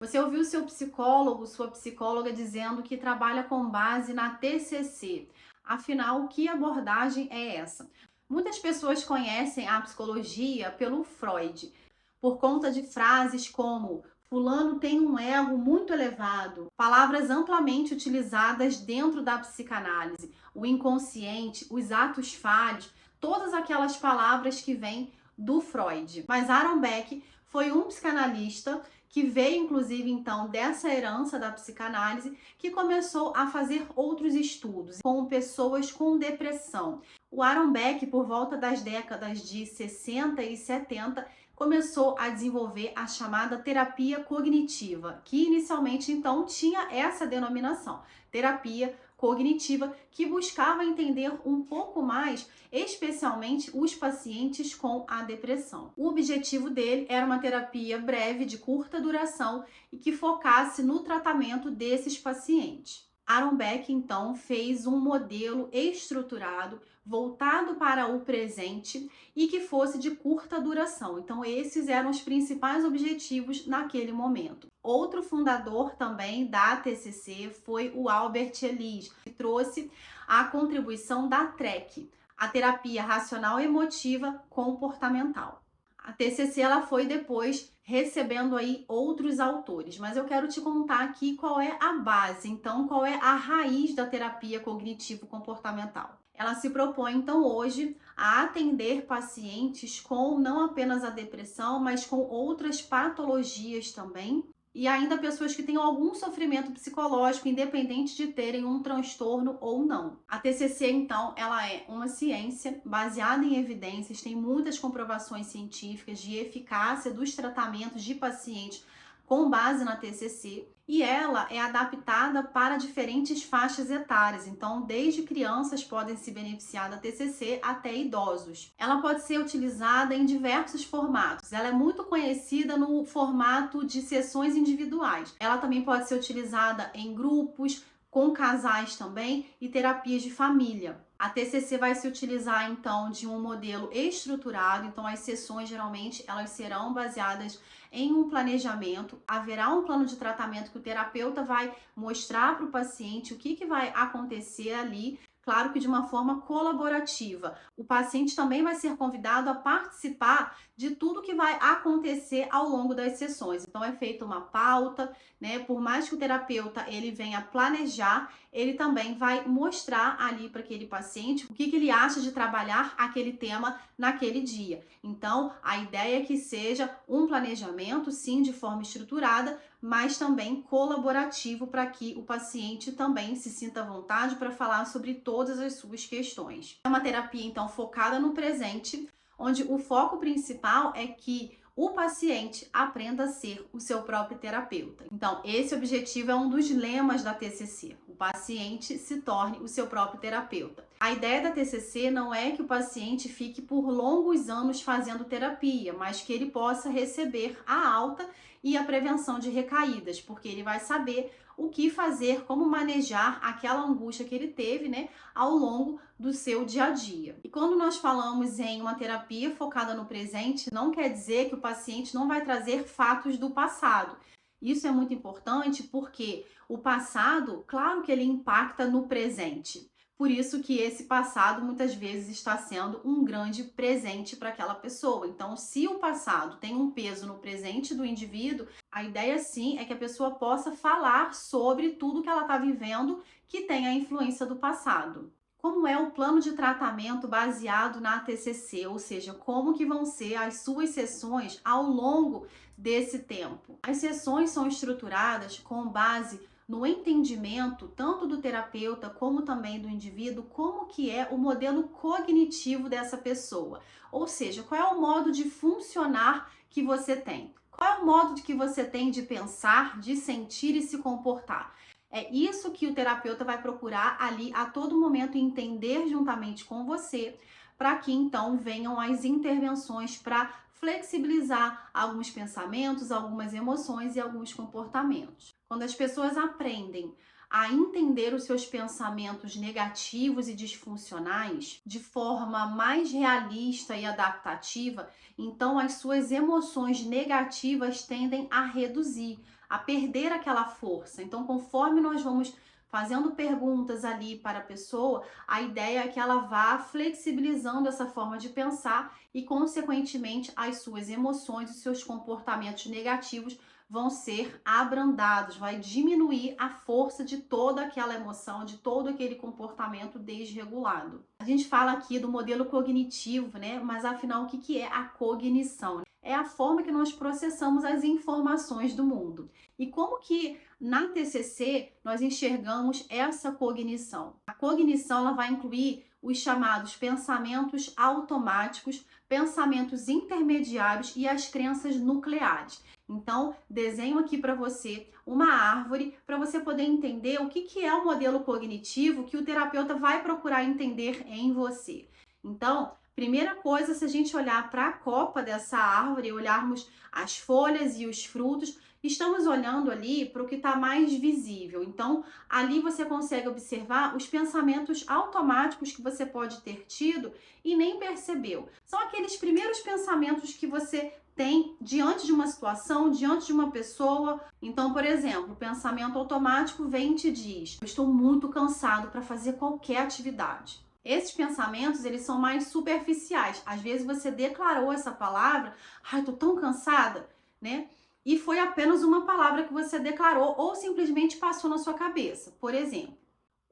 Você ouviu seu psicólogo, sua psicóloga dizendo que trabalha com base na TCC. Afinal, que abordagem é essa? Muitas pessoas conhecem a psicologia pelo Freud, por conta de frases como fulano tem um ego muito elevado, palavras amplamente utilizadas dentro da psicanálise, o inconsciente, os atos falhos, todas aquelas palavras que vêm do Freud. Mas Aaron Beck foi um psicanalista que veio inclusive então dessa herança da psicanálise, que começou a fazer outros estudos com pessoas com depressão. O Aaron Beck, por volta das décadas de 60 e 70, começou a desenvolver a chamada terapia cognitiva, que inicialmente então tinha essa denominação, terapia cognitiva, que buscava entender um pouco mais, especialmente os pacientes com a depressão. O objetivo dele era uma terapia breve, de curta duração e que focasse no tratamento desses pacientes. Aaron Beck, então, fez um modelo estruturado, voltado para o presente e que fosse de curta duração. Então, esses eram os principais objetivos naquele momento. Outro fundador também da TCC foi o Albert Ellis, que trouxe a contribuição da TREC, a terapia racional emotiva comportamental. A TCC ela foi depois recebendo aí outros autores, mas eu quero te contar aqui qual é a base, então qual é a raiz da terapia cognitivo-comportamental. Ela se propõe então hoje a atender pacientes com não apenas a depressão, mas com outras patologias também, e ainda pessoas que tenham algum sofrimento psicológico, independente de terem um transtorno ou não. A TCC, então, ela é uma ciência baseada em evidências, tem muitas comprovações científicas de eficácia dos tratamentos de pacientes com base na TCC, e ela é adaptada para diferentes faixas etárias, então desde crianças podem se beneficiar da TCC até idosos. Ela pode ser utilizada em diversos formatos, ela é muito conhecida no formato de sessões individuais. Ela também pode ser utilizada em grupos, com casais também e terapias de família. A TCC vai se utilizar então de um modelo estruturado, então as sessões geralmente elas serão baseadas em um planejamento, haverá um plano de tratamento que o terapeuta vai mostrar para o paciente o que vai acontecer ali, claro que de uma forma colaborativa. O paciente também vai ser convidado a participar de tudo que vai acontecer ao longo das sessões. Então é feita uma pauta, né? Por mais que o terapeuta ele venha planejar, ele também vai mostrar ali para aquele paciente o que ele acha de trabalhar aquele tema naquele dia. Então, a ideia é que seja um planejamento, sim, de forma estruturada, mas também colaborativo para que o paciente também se sinta à vontade para falar sobre todas as suas questões. É uma terapia, então, focada no presente, onde o foco principal é que o paciente aprenda a ser o seu próprio terapeuta. Então, esse objetivo é um dos lemas da TCC. O paciente se torne o seu próprio terapeuta. A ideia da TCC não é que o paciente fique por longos anos fazendo terapia, mas que ele possa receber a alta e a prevenção de recaídas, porque ele vai saber o que fazer, como manejar aquela angústia que ele teve, né, ao longo do seu dia a dia. E quando nós falamos em uma terapia focada no presente, não quer dizer que o paciente não vai trazer fatos do passado. Isso é muito importante porque o passado, claro que ele impacta no presente. Por isso que esse passado muitas vezes está sendo um grande presente para aquela pessoa. Então, se o passado tem um peso no presente do indivíduo, a ideia sim é que a pessoa possa falar sobre tudo que ela está vivendo que tem a influência do passado. Como é o plano de tratamento baseado na TCC, ou seja, como que vão ser as suas sessões ao longo desse tempo? As sessões são estruturadas com base no entendimento tanto do terapeuta como também do indivíduo, como que é o modelo cognitivo dessa pessoa. Ou seja, qual é o modo de funcionar que você tem? Qual é o modo que você tem de pensar, de sentir e se comportar? É isso que o terapeuta vai procurar ali a todo momento entender juntamente com você, para que então venham as intervenções para flexibilizar alguns pensamentos, algumas emoções e alguns comportamentos. Quando as pessoas aprendem a entender os seus pensamentos negativos e disfuncionais de forma mais realista e adaptativa, então as suas emoções negativas tendem a reduzir. a perder aquela força. Então, conforme nós vamos fazendo perguntas ali para a pessoa, a ideia é que ela vá flexibilizando essa forma de pensar e, consequentemente, as suas emoções e seus comportamentos negativos vão ser abrandados, vai diminuir a força de toda aquela emoção, de todo aquele comportamento desregulado. A gente fala aqui do modelo cognitivo, né? Mas afinal, o que é a cognição? É a forma que nós processamos as informações do mundo. E como que na TCC nós enxergamos essa cognição? A cognição ela vai incluir os chamados pensamentos automáticos, pensamentos intermediários e as crenças nucleares. Então, desenho aqui para você uma árvore para você poder entender o que é o modelo cognitivo que o terapeuta vai procurar entender em você. Então, primeira coisa, se a gente olhar para a copa dessa árvore, olharmos as folhas e os frutos, estamos olhando ali para o que está mais visível. Então, ali você consegue observar os pensamentos automáticos que você pode ter tido e nem percebeu. São aqueles primeiros pensamentos que você tem diante de uma situação, diante de uma pessoa. Então, por exemplo, o pensamento automático vem e te diz: eu estou muito cansado para fazer qualquer atividade. Esses pensamentos, eles são mais superficiais. Às vezes você declarou essa palavra: ai, tô tão cansada, né? E foi apenas uma palavra que você declarou ou simplesmente passou na sua cabeça. Por exemplo,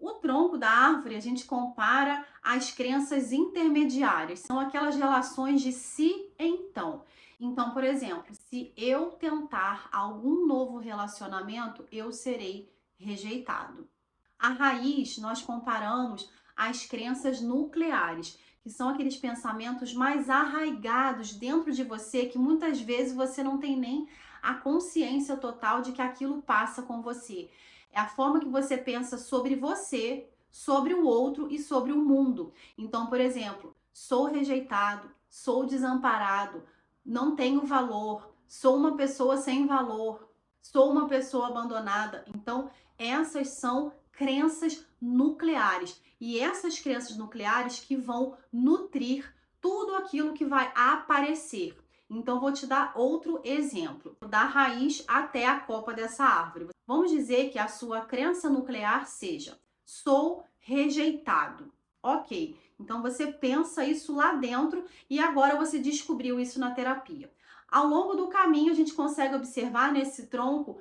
o tronco da árvore a gente compara às crenças intermediárias. São aquelas relações de si e então. Então, por exemplo, se eu tentar algum novo relacionamento, eu serei rejeitado. A raiz, nós comparamos às crenças nucleares, que são aqueles pensamentos mais arraigados dentro de você, que muitas vezes você não tem nem a consciência total de que aquilo passa com você. É a forma que você pensa sobre você, sobre o outro e sobre o mundo. Então, por exemplo, sou rejeitado, sou desamparado, não tenho valor, sou uma pessoa sem valor, sou uma pessoa abandonada. Então, essas são crenças nucleares. E essas crenças nucleares que vão nutrir tudo aquilo que vai aparecer. Então, vou te dar outro exemplo, da raiz até a copa dessa árvore. Vamos dizer que a sua crença nuclear seja: sou rejeitado. Ok, então você pensa isso lá dentro e agora você descobriu isso na terapia. Ao longo do caminho, a gente consegue observar nesse tronco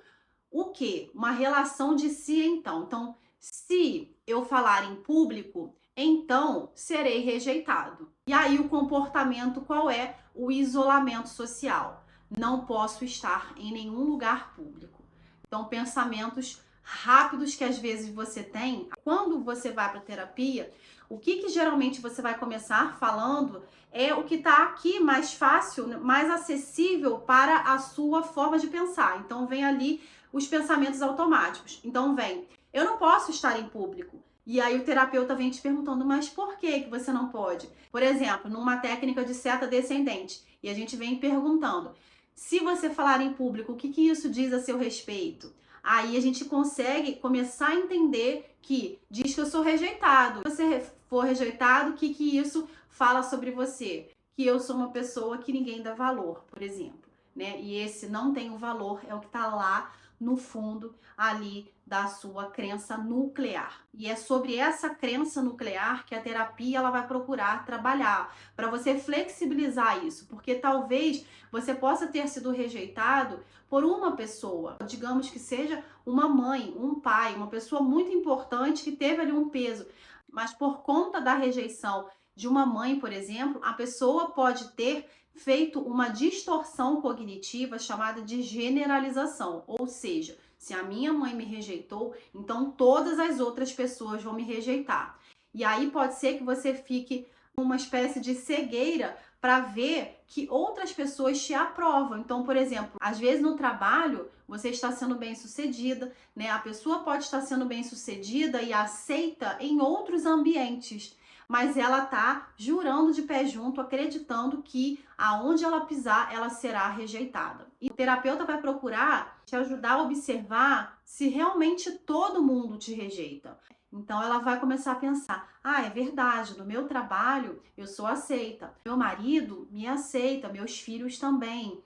o quê? Uma relação de si então. Então, se eu falar em público, então serei rejeitado. E aí o comportamento qual é? O isolamento social. Não posso estar em nenhum lugar público. Então, pensamentos rápidos que às vezes você tem, quando você vai para terapia, o que geralmente você vai começar falando é o que está aqui mais fácil, mais acessível para a sua forma de pensar. Então, vem ali os pensamentos automáticos. Então, vem: eu não posso estar em público. E aí o terapeuta vem te perguntando: mas por que você não pode? Por exemplo, numa técnica de seta descendente, e a gente vem perguntando: se você falar em público, o que isso diz a seu respeito? Aí a gente consegue começar a entender que diz que eu sou rejeitado. Se você for rejeitado, o que isso fala sobre você? Que eu sou uma pessoa que ninguém dá valor, por exemplo, né? E esse não tem o valor é o que está lá no fundo ali da sua crença nuclear. E é sobre essa crença nuclear que a terapia ela vai procurar trabalhar, para você flexibilizar isso, porque talvez você possa ter sido rejeitado por uma pessoa, digamos que seja uma mãe, um pai, uma pessoa muito importante que teve ali um peso, mas por conta da rejeição de uma mãe, por exemplo, a pessoa pode ter feito uma distorção cognitiva chamada de generalização, ou seja, se a minha mãe me rejeitou, então todas as outras pessoas vão me rejeitar. E aí pode ser que você fique uma espécie de cegueira para ver que outras pessoas te aprovam. Então, por exemplo, às vezes no trabalho você está sendo bem-sucedida, né? A pessoa pode estar sendo bem-sucedida e aceita em outros ambientes, mas ela tá jurando de pé junto, acreditando que aonde ela pisar, ela será rejeitada. E o terapeuta vai procurar te ajudar a observar se realmente todo mundo te rejeita. Então ela vai começar a pensar: ah, é verdade, no meu trabalho eu sou aceita, meu marido me aceita, meus filhos também,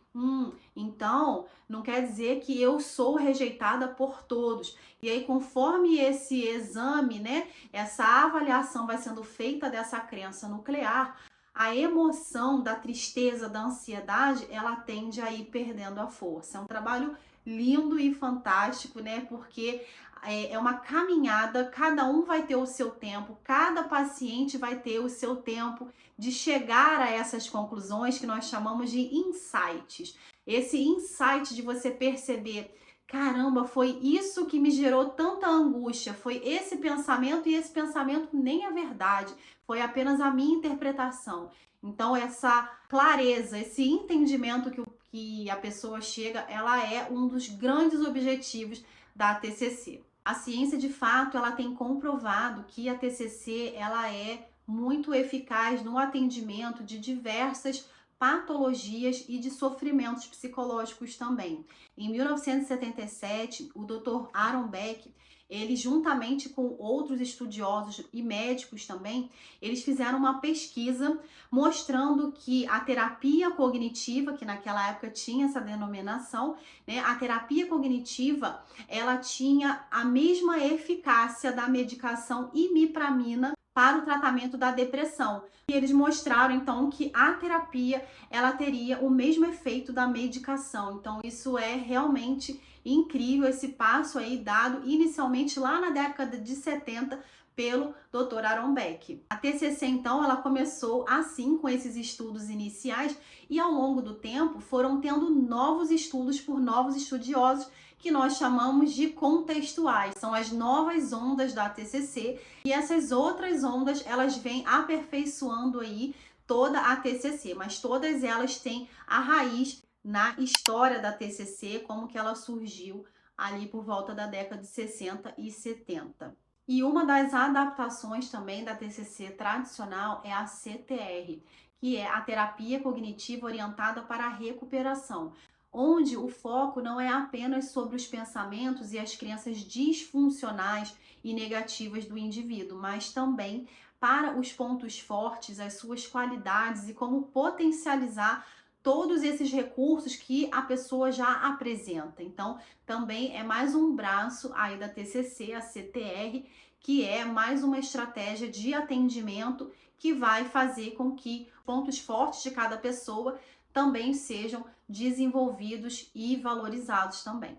Então não quer dizer que eu sou rejeitada por todos. E aí, conforme esse exame, né, essa avaliação vai sendo feita dessa crença nuclear, a emoção da tristeza, da ansiedade, ela tende a ir perdendo a força. É um trabalho lindo e fantástico, né? Porque é uma caminhada, cada um vai ter o seu tempo, cada paciente vai ter o seu tempo de chegar a essas conclusões que nós chamamos de insights. Esse insight de você perceber, caramba, foi isso que me gerou tanta angústia, foi esse pensamento e esse pensamento nem é verdade, foi apenas a minha interpretação. Então, essa clareza, esse entendimento que a pessoa chega, ela é um dos grandes objetivos da TCC. A ciência, de fato, ela tem comprovado que a TCC ela é muito eficaz no atendimento de diversas patologias e de sofrimentos psicológicos também. Em 1977, o Dr. Aaron Beck, ele juntamente com outros estudiosos e médicos também, eles fizeram uma pesquisa mostrando que a terapia cognitiva, que naquela época tinha essa denominação, né, a terapia cognitiva, ela tinha a mesma eficácia da medicação imipramina para o tratamento da depressão. E eles mostraram então que a terapia ela teria o mesmo efeito da medicação. Então isso é realmente incrível, esse passo aí dado inicialmente lá na década de 70 pelo Dr. Aaron Beck. A TCC então ela começou assim com esses estudos iniciais e ao longo do tempo foram tendo novos estudos por novos estudiosos que nós chamamos de contextuais, são as novas ondas da TCC e essas outras ondas elas vêm aperfeiçoando aí toda a TCC, mas todas elas têm a raiz na história da TCC, como que ela surgiu ali por volta da década de 60 e 70. E uma das adaptações também da TCC tradicional é a CTR, que é a terapia cognitiva orientada para a recuperação, onde o foco não é apenas sobre os pensamentos e as crenças disfuncionais e negativas do indivíduo, mas também para os pontos fortes, as suas qualidades e como potencializar todos esses recursos que a pessoa já apresenta. Então, também é mais um braço aí da TCC, a CTR, que é mais uma estratégia de atendimento que vai fazer com que pontos fortes de cada pessoa também sejam desenvolvidos e valorizados também.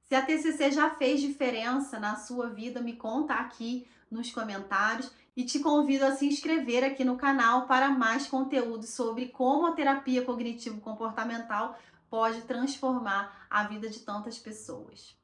Se a TCC já fez diferença na sua vida, me conta aqui nos comentários e te convido a se inscrever aqui no canal para mais conteúdo sobre como a terapia cognitivo-comportamental pode transformar a vida de tantas pessoas.